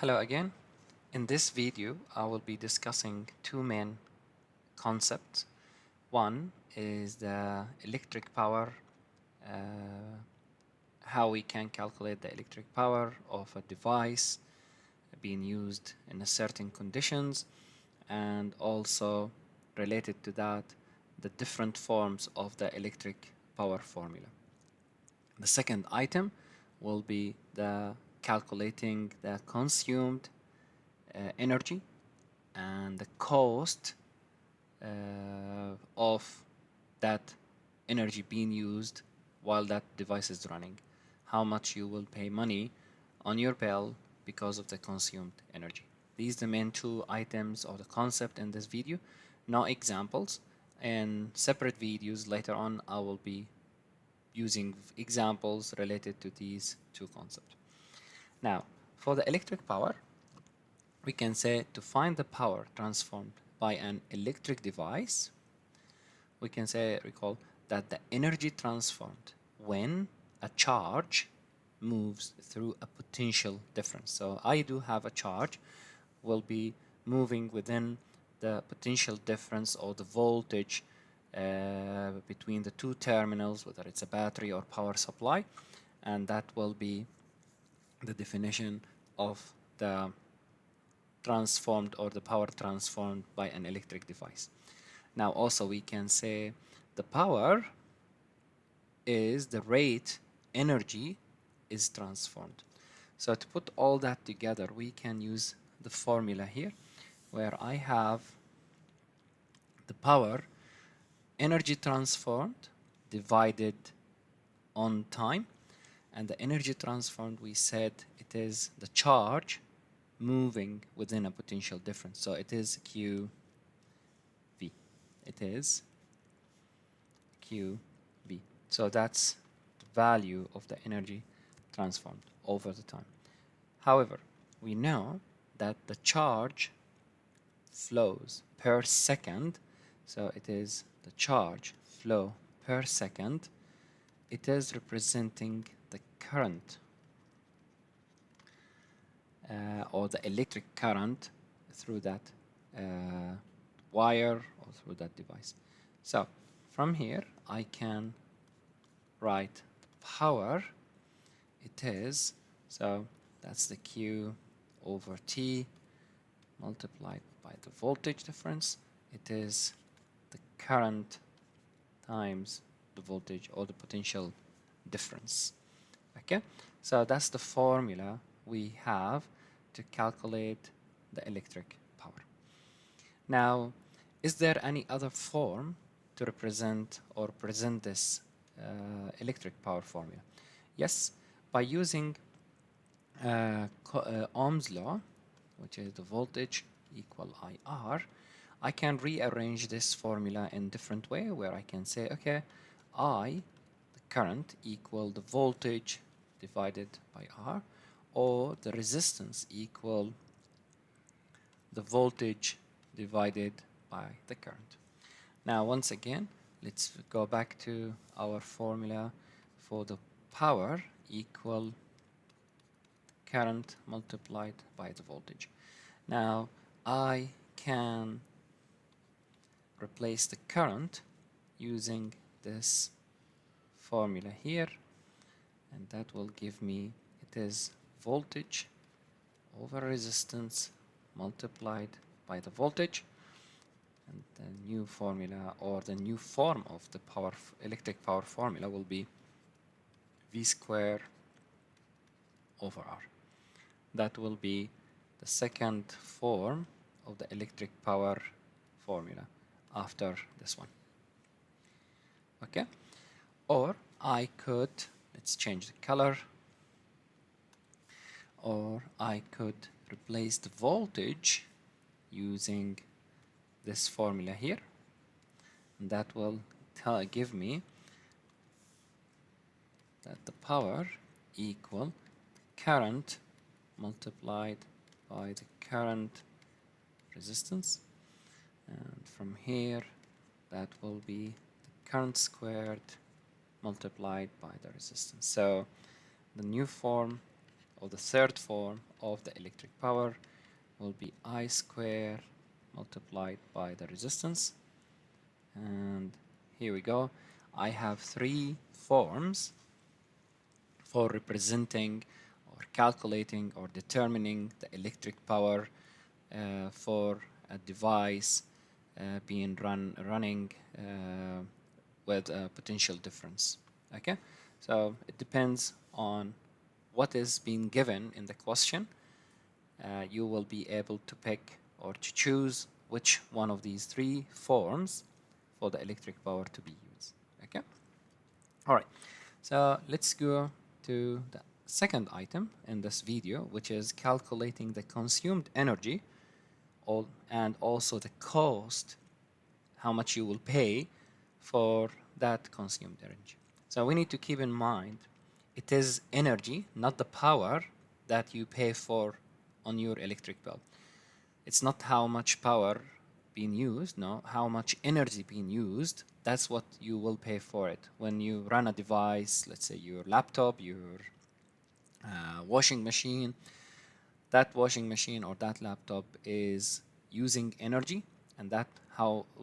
Hello again. In this video, I will be discussing two main concepts. One is the electric power, uh, how we can calculate the electric power of a device being used in a certain conditions, and also related to that, the different forms of the electric power formula. The second item will be the calculating the consumed energy and the cost of that energy being used while that device is running. How much you will pay money on your bill because of the consumed energy. These are the main two items or the concept in this video. No examples. In separate videos later on, I will be using examples related to these two concepts. Now, for the electric power, we can say to find the power transformed by an electric device, we can say, recall that the energy transformed when a charge moves through a potential difference. So I do have a charge will be moving within the potential difference or the voltage between the two terminals, whether it's a battery or power supply, and that will be the definition of the transformed or the power transformed by an electric device. Now also we can say the power is the rate energy is transformed. So to put all that together, we can use the formula here where I have the power energy transformed divided on time, and the energy transformed, we said it is the charge moving within a potential difference. So it is QV. It is QV. So that's the value of the energy transformed over the time. However, we know that the charge flows per second. So it is the charge flow per second. It is representing the current or the electric current through that wire or through that device. So from here I can write the power. It is, so that's the Q over T multiplied by the voltage difference. It is the current times the voltage or the potential difference. Okay, so that's the formula we have to calculate the electric power. Now, is there any other form to represent or present this electric power formula? Yes, by using Ohm's law, which is the voltage equal IR, I can rearrange this formula in different way where I can say, okay, I, the current, equal the voltage divided by R, or the resistance equal the voltage divided by the current. Now, once again, let's go back to our formula for the power equal current multiplied by the voltage. Now, I can replace the current using this formula here, and that will give me, it is voltage over resistance multiplied by the voltage, and the new formula or the new form of the electric power formula will be V square over R. That will be the second form of the electric power formula after this one. Okay, or I could, let's change the color, or I could replace the voltage using this formula here, and that will give me that the power equal current multiplied by the current resistance, and from here that will be the current squared multiplied by the resistance. So the new form or the third form of the electric power will be I square multiplied by the resistance. And here we go. I have three forms for representing or calculating or determining the electric power for a device being running with a potential difference. Okay, so it depends on what is being given in the question. You will be able to pick or to choose which one of these three forms for the electric power to be used. Okay, all right, so let's go to the second item in this video, which is calculating the consumed energy and also the cost, how much you will pay for that consumed energy. So we need to keep in mind it is energy, not the power that you pay for on your electric bill. It's not how much power being used, no, how much energy being used. That's what you will pay for it. When you run a device, let's say your laptop, your washing machine, that washing machine or that laptop is using energy, and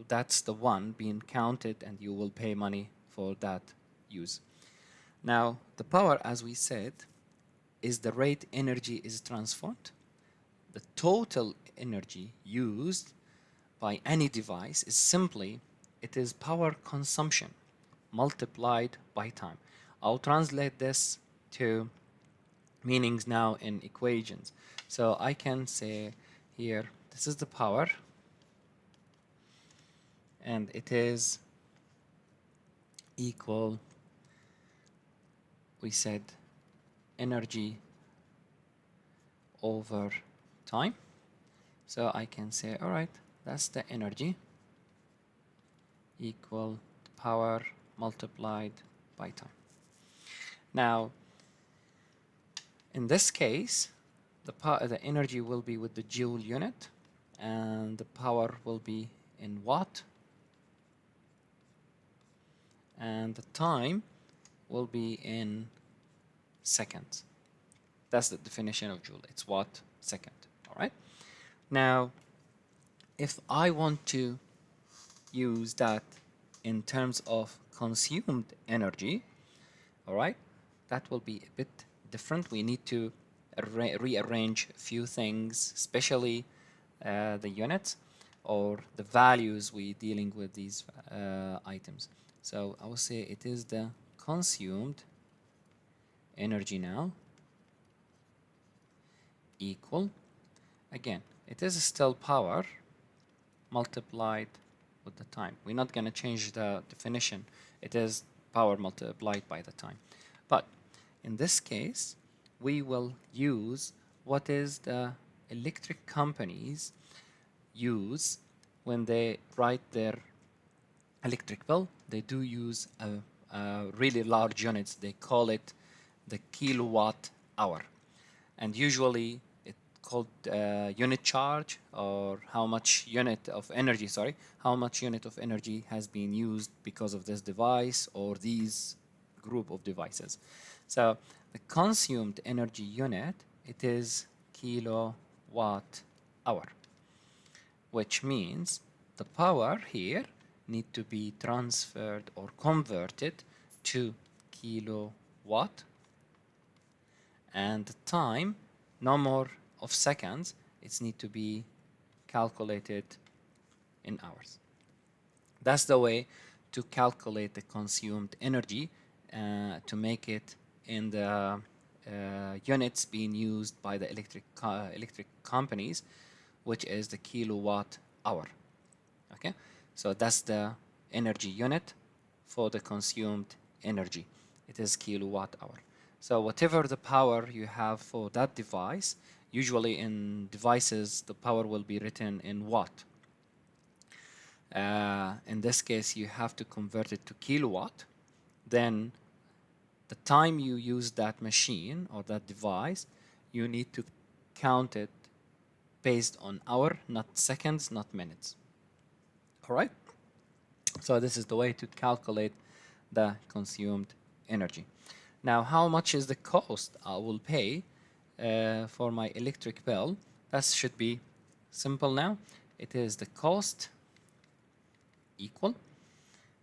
that's the one being counted, and you will pay money for that use. Now, the power, as we said, is the rate energy is transformed. The total energy used by any device is simply, it is power consumption multiplied by time. I'll translate this to meanings now in equations. So I can say here, this is the power, and it is equal, we said, energy over time. So I can say, all right, that's the energy equal power multiplied by time. Now, in this case, the energy will be with the joule unit, and the power will be in watt, and the time will be in seconds. That's the definition of joule. It's watt second. All right. Now, if I want to use that in terms of consumed energy, all right, that will be a bit different. We need to rearrange a few things, especially the units or the values we dealing with these items. So I will say it is the consumed energy now equal, again, it is still power multiplied with the time. We're not going to change the definition. It is power multiplied by the time. But in this case, we will use what is the electric companies use when they write their electric bill. They do use a really large units. They call it the kilowatt hour. And usually it's called unit charge, or how much unit of energy, how much unit of energy has been used because of this device or these group of devices. So the consumed energy unit, it is kilowatt hour, which means the power here need to be transferred or converted to kilowatt, and the time, no more of seconds, it need to be calculated in hours. That's the way to calculate the consumed energy, to make it in the units being used by the electric companies, which is the kilowatt hour. Okay, so that's the energy unit for the consumed energy. It is kilowatt hour. So whatever the power you have for that device, usually in devices the power will be written in watt. In this case, you have to convert it to kilowatt. Then the time you use that machine or that device, you need to count it based on hour, not seconds, not minutes. All right? So this is the way to calculate the consumed energy. Now, how much is the cost I will pay for my electric bill, that should be simple now. It is the cost equal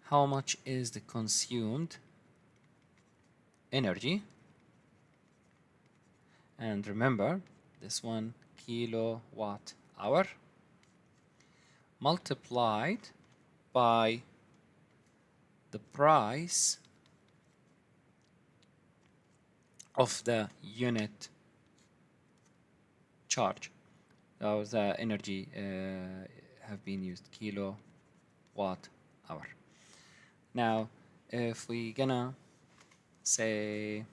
how much is the consumed energy, and remember this one, kilowatt hour, multiplied by the price of the unit charge, or the energy have been used, kilowatt hour. Now if we gonna say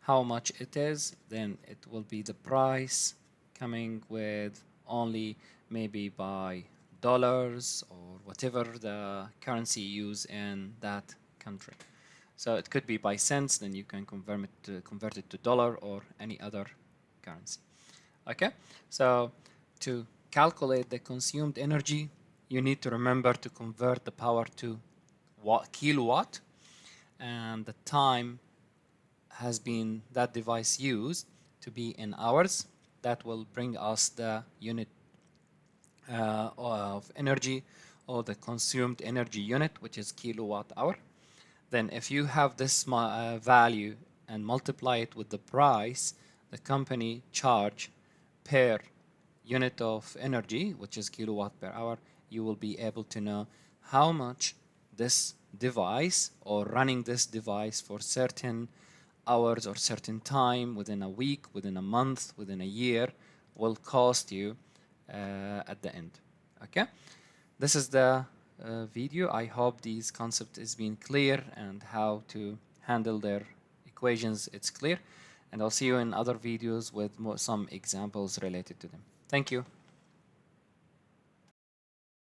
how much it is, then it will be the price coming with only maybe by dollars or whatever the currency used in that country. So it could be by cents, then you can convert it to dollar or any other currency. Okay, so to calculate the consumed energy, you need to remember to convert the power to kilowatt, and the time has been that device used to be in hours. That will bring us the unit of energy, or the consumed energy unit, which is kilowatt hour. Then if you have this value and multiply it with the price the company charge per unit of energy, which is kilowatt per hour, you will be able to know how much this device, or running this device for certain hours or certain time within a week, within a month, within a year, will cost you at the end. Okay, this is the video. I hope these concept is being clear, and how to handle their equations it's clear, and I'll see you in other videos with some examples related to them. Thank you.